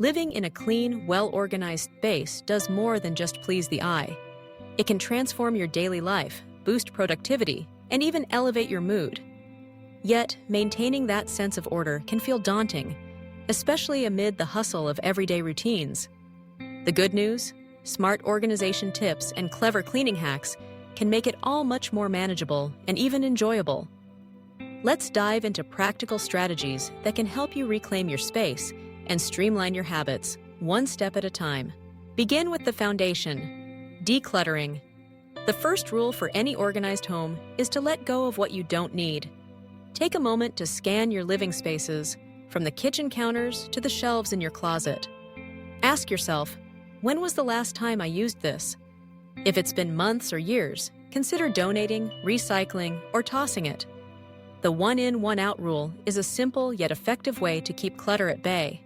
Living in a clean, well-organized space does more than just please the eye. It can transform your daily life, boost productivity, and even elevate your mood. Yet, maintaining that sense of order can feel daunting, especially amid the hustle of everyday routines. The good news? Smart organization tips and clever cleaning hacks can make it all much more manageable and even enjoyable. Let's dive into practical strategies that can help you reclaim your space and streamline your habits, one step at a time. Begin with the foundation: decluttering. The first rule for any organized home is to let go of what you don't need. Take a moment to scan your living spaces, from the kitchen counters to the shelves in your closet. Ask yourself, when was the last time I used this? If it's been months or years, consider donating, recycling, or tossing it. The one-in, one-out rule is a simple yet effective way to keep clutter at bay.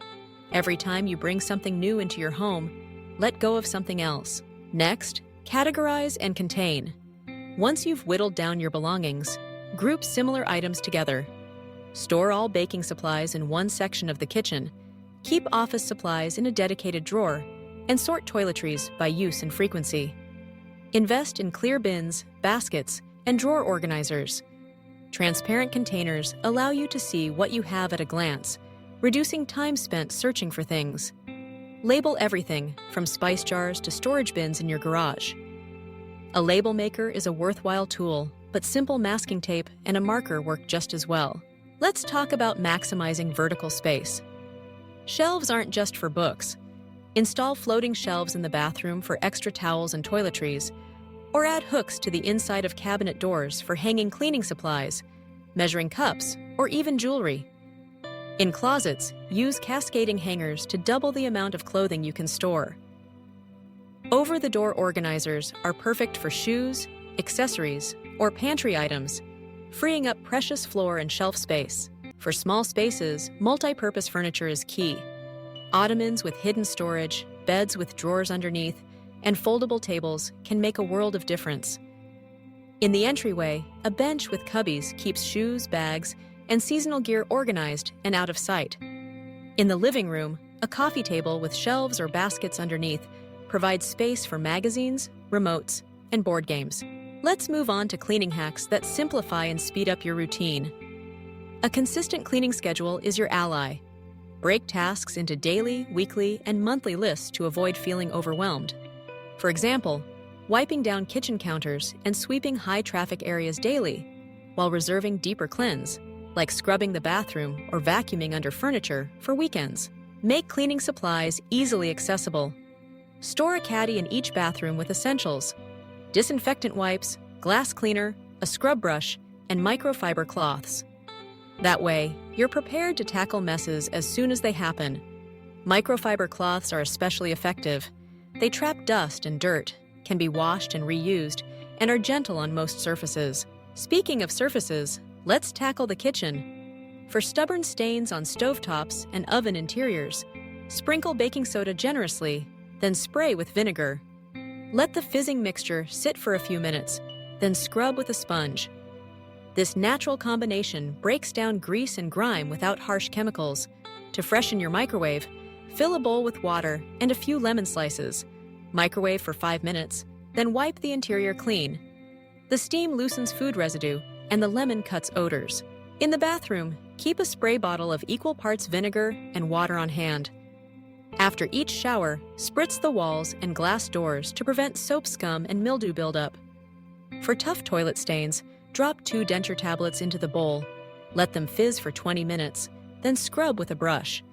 Every time you bring something new into your home, let go of something else. Next, categorize and contain. Once you've whittled down your belongings, group similar items together. Store all baking supplies in one section of the kitchen, keep office supplies in a dedicated drawer, and sort toiletries by use and frequency. Invest in clear bins, baskets, and drawer organizers. Transparent containers allow you to see what you have at a glance, reducing time spent searching for things. Label everything, from spice jars to storage bins in your garage. A label maker is a worthwhile tool, but simple masking tape and a marker work just as well. Let's talk about maximizing vertical space. Shelves aren't just for books. Install floating shelves in the bathroom for extra towels and toiletries, or add hooks to the inside of cabinet doors for hanging cleaning supplies, measuring cups, or even jewelry. In closets, use cascading hangers to double the amount of clothing you can store. Over-the-door organizers are perfect for shoes, accessories, or pantry items, freeing up precious floor and shelf space. For small spaces, multi-purpose furniture is key. Ottomans with hidden storage, beds with drawers underneath, and foldable tables can make a world of difference. In the entryway, a bench with cubbies keeps shoes, bags, and seasonal gear organized and out of sight. In the living room, a coffee table with shelves or baskets underneath provides space for magazines, remotes, and board games. Let's move on to cleaning hacks that simplify and speed up your routine. A consistent cleaning schedule is your ally. Break tasks into daily, weekly, and monthly lists to avoid feeling overwhelmed. For example, wiping down kitchen counters and sweeping high-traffic areas daily, while reserving deeper cleans, like scrubbing the bathroom or vacuuming under furniture, for weekends. Make cleaning supplies easily accessible. Store a caddy in each bathroom with essentials: disinfectant wipes, glass cleaner, a scrub brush, and microfiber cloths. That way, you're prepared to tackle messes as soon as they happen. Microfiber cloths are especially effective. They trap dust and dirt, can be washed and reused, and are gentle on most surfaces. Speaking of surfaces, let's tackle the kitchen. For stubborn stains on stovetops and oven interiors, sprinkle baking soda generously, then spray with vinegar. Let the fizzing mixture sit for a few minutes, then scrub with a sponge. This natural combination breaks down grease and grime without harsh chemicals. To freshen your microwave, fill a bowl with water and a few lemon slices. Microwave for 5 minutes, then wipe the interior clean. The steam loosens food residue, and the lemon cuts odors. In the bathroom, keep a spray bottle of equal parts vinegar and water on hand. After each shower, spritz the walls and glass doors to prevent soap scum and mildew buildup. For tough toilet stains, drop 2 denture tablets into the bowl. Let them fizz for 20 minutes, then scrub with a brush.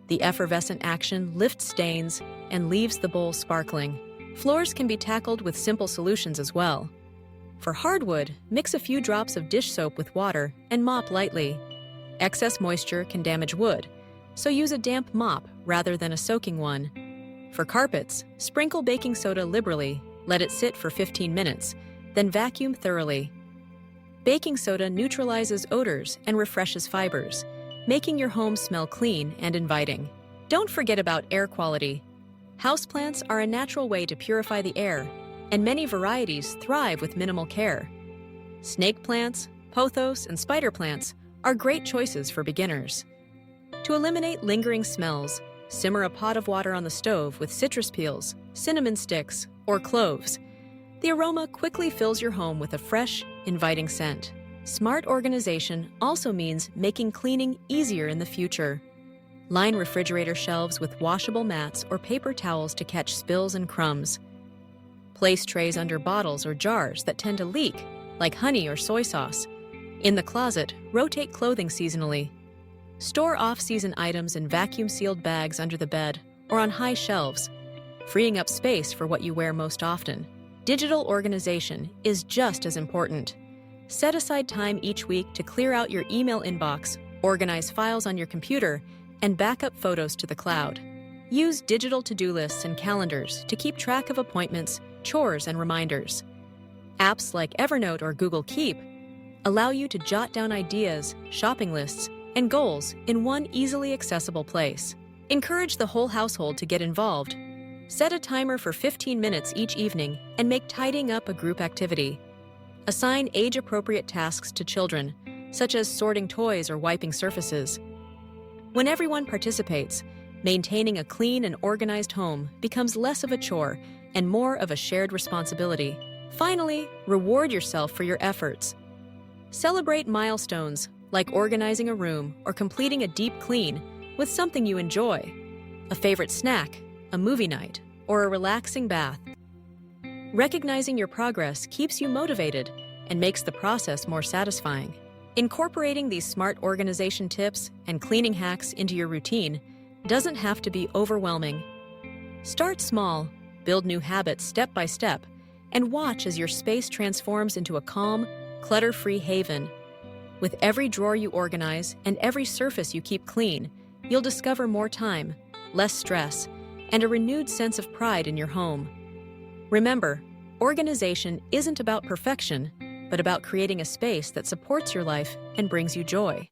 The effervescent action lifts stains and leaves the bowl sparkling. Floors can be tackled with simple solutions as well. For hardwood, mix a few drops of dish soap with water and mop lightly. Excess moisture can damage wood, so use a damp mop rather than a soaking one. For carpets, sprinkle baking soda liberally, let it sit for 15 minutes, then vacuum thoroughly. Baking soda neutralizes odors and refreshes fibers, making your home smell clean and inviting. Don't forget about air quality. Houseplants are a natural way to purify the air, and many varieties thrive with minimal care. Snake plants, pothos, and spider plants are great choices for beginners. To eliminate lingering smells, simmer a pot of water on the stove with citrus peels, cinnamon sticks, or cloves. The aroma quickly fills your home with a fresh, inviting scent. Smart organization also means making cleaning easier in the future. Line refrigerator shelves with washable mats or paper towels to catch spills and crumbs. Place trays under bottles or jars that tend to leak, like honey or soy sauce. In the closet, rotate clothing seasonally. Store off-season items in vacuum-sealed bags under the bed or on high shelves, freeing up space for what you wear most often. Digital organization is just as important. Set aside time each week to clear out your email inbox, organize files on your computer, and back up photos to the cloud. Use digital to-do lists and calendars to keep track of appointments, chores, and reminders. Apps like Evernote or Google Keep allow you to jot down ideas, shopping lists, and goals in one easily accessible place. Encourage the whole household to get involved. Set a timer for 15 minutes each evening and make tidying up a group activity. Assign age-appropriate tasks to children, such as sorting toys or wiping surfaces. When everyone participates, maintaining a clean and organized home becomes less of a chore and more of a shared responsibility. Finally, reward yourself for your efforts. Celebrate milestones, like organizing a room or completing a deep clean, with something you enjoy. A favorite snack, a movie night, or a relaxing bath. Recognizing your progress keeps you motivated and makes the process more satisfying. Incorporating these smart organization tips and cleaning hacks into your routine doesn't have to be overwhelming. Start small, build new habits step by step, and watch as your space transforms into a calm, clutter-free haven. With every drawer you organize and every surface you keep clean, you'll discover more time, less stress, and a renewed sense of pride in your home. Remember, organization isn't about perfection, but about creating a space that supports your life and brings you joy.